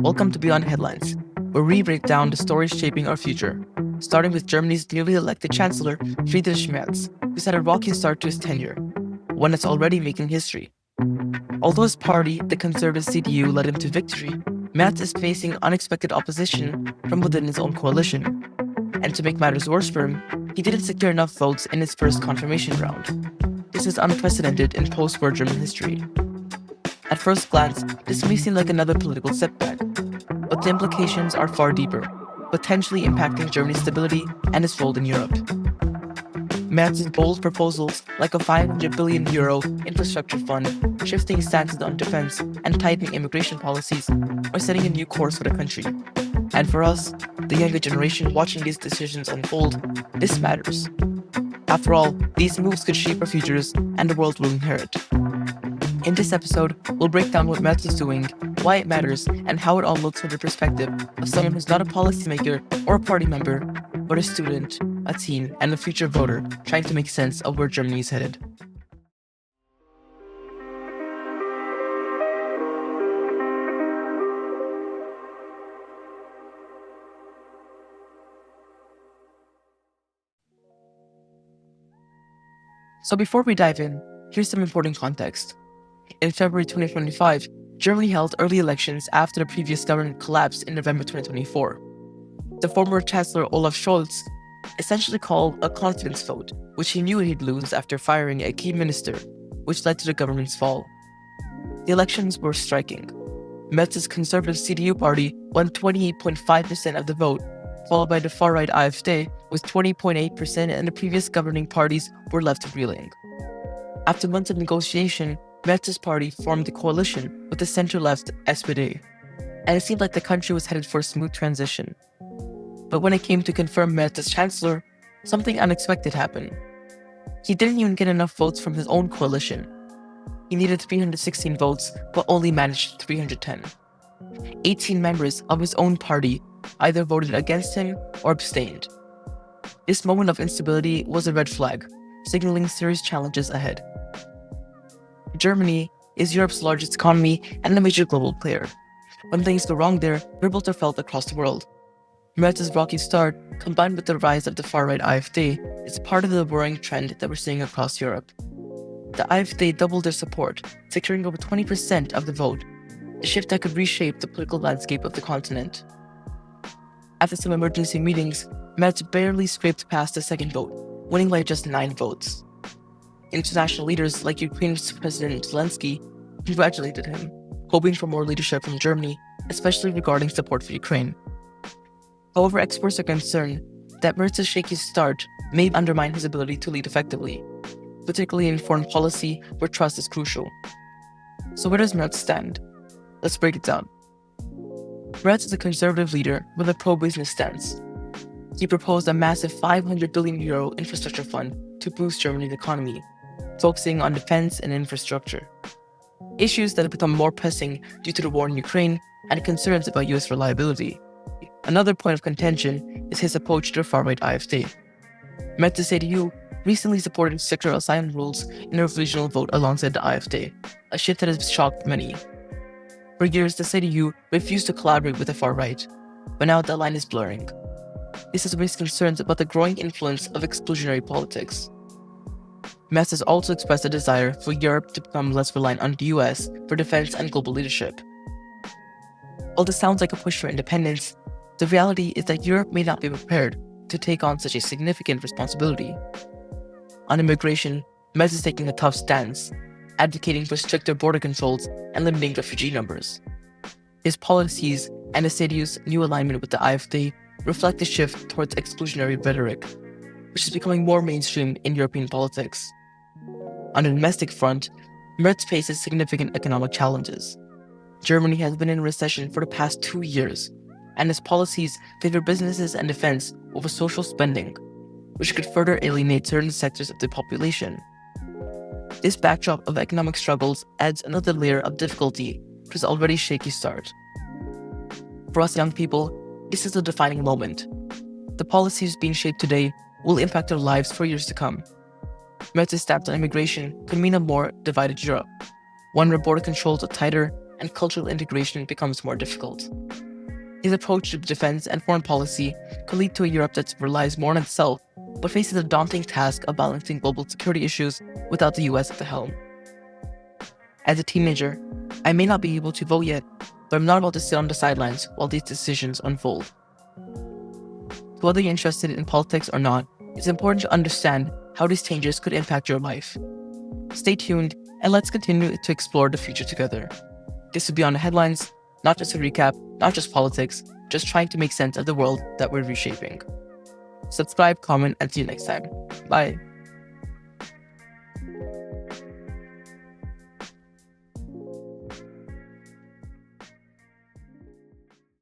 Welcome to Beyond Headlines, where we break down the stories shaping our future, starting with Germany's newly elected Chancellor, Friedrich Merz, who's had a rocky start to his tenure, one that's already making history. Although his party, the conservative CDU, led him to victory, Merz is facing unexpected opposition from within his own coalition. And to make matters worse for him, he didn't secure enough votes in his first confirmation round. This is unprecedented in post-war German history. At first glance, this may seem like another political setback, but the implications are far deeper, potentially impacting Germany's stability and its role in Europe. Merz's bold proposals, like a €500 billion infrastructure fund, shifting stances on defense, and tightening immigration policies, are setting a new course for the country. And for us, the younger generation watching these decisions unfold, this matters. After all, these moves could shape our futures and the world we'll inherit. In this episode, we'll break down what Merz is doing, why it matters, and how it all looks from the perspective of someone who's not a policymaker or a party member, but a student, a teen, and a future voter trying to make sense of where Germany is headed. So before we dive in, here's some important context. In February 2025, Germany held early elections after the previous government collapsed in November 2024. The former Chancellor Olaf Scholz essentially called a confidence vote, which he knew he'd lose after firing a key minister, which led to the government's fall. The elections were striking. Merz's conservative CDU party won 28.5% of the vote, followed by the far-right AfD with 20.8%, and the previous governing parties were left reeling. After months of negotiation, Merz's party formed a coalition with the center-left SPD, and it seemed like the country was headed for a smooth transition. But when it came to confirm Merz as Chancellor, something unexpected happened. He didn't even get enough votes from his own coalition. He needed 316 votes, but only managed 310. 18 members of his own party either voted against him or abstained. This moment of instability was a red flag, signaling serious challenges ahead. Germany is Europe's largest economy and a major global player. When things go wrong there, ripples are felt across the world. Merz's rocky start, combined with the rise of the far-right AfD, is part of the worrying trend that we're seeing across Europe. The AfD doubled their support, securing over 20% of the vote, a shift that could reshape the political landscape of the continent. After some emergency meetings, Merz barely scraped past the second vote, winning by just 9 votes. International leaders like Ukraine's President Zelensky congratulated him, hoping for more leadership from Germany, especially regarding support for Ukraine. However, experts are concerned that Merz's shaky start may undermine his ability to lead effectively, particularly in foreign policy where trust is crucial. So where does Merz stand? Let's break it down. Merz is a conservative leader with a pro-business stance. He proposed a massive €500 billion infrastructure fund to boost Germany's economy, focusing on defense and infrastructure, issues that have become more pressing due to the war in Ukraine and concerns about US reliability. Another point of contention is his approach to the far-right AfD. Merz's CDU recently supported stricter asylum rules in a regional vote alongside the AfD, a shift that has shocked many. For years, the CDU refused to collaborate with the far-right, but now the line is blurring. This has raised concerns about the growing influence of exclusionary politics. Merz has also expressed a desire for Europe to become less reliant on the US for defense and global leadership. While this sounds like a push for independence, the reality is that Europe may not be prepared to take on such a significant responsibility. On immigration, Merz is taking a tough stance, advocating for stricter border controls and limiting refugee numbers. His policies and the CDU's new alignment with the AfD reflect a shift towards exclusionary rhetoric, which is becoming more mainstream in European politics. On the domestic front, Merz faces significant economic challenges. Germany has been in recession for the past 2 years, and its policies favor businesses and defense over social spending, which could further alienate certain sectors of the population. This backdrop of economic struggles adds another layer of difficulty to his already shaky start. For us young people, this is a defining moment. The policies being shaped today will impact our lives for years to come. Merz's stance on immigration could mean a more divided Europe, one where border controls are tighter and cultural integration becomes more difficult. His approach to defense and foreign policy could lead to a Europe that relies more on itself, but faces a daunting task of balancing global security issues without the US at the helm. As a teenager, I may not be able to vote yet, but I'm not about to sit on the sidelines while these decisions unfold. So whether you're interested in politics or not, it's important to understand how these changes could impact your life. Stay tuned, and let's continue to explore the future together. This is Beyond the Headlines, not just a recap, not just politics, just trying to make sense of the world that we're reshaping. Subscribe, comment, and see you next time. Bye.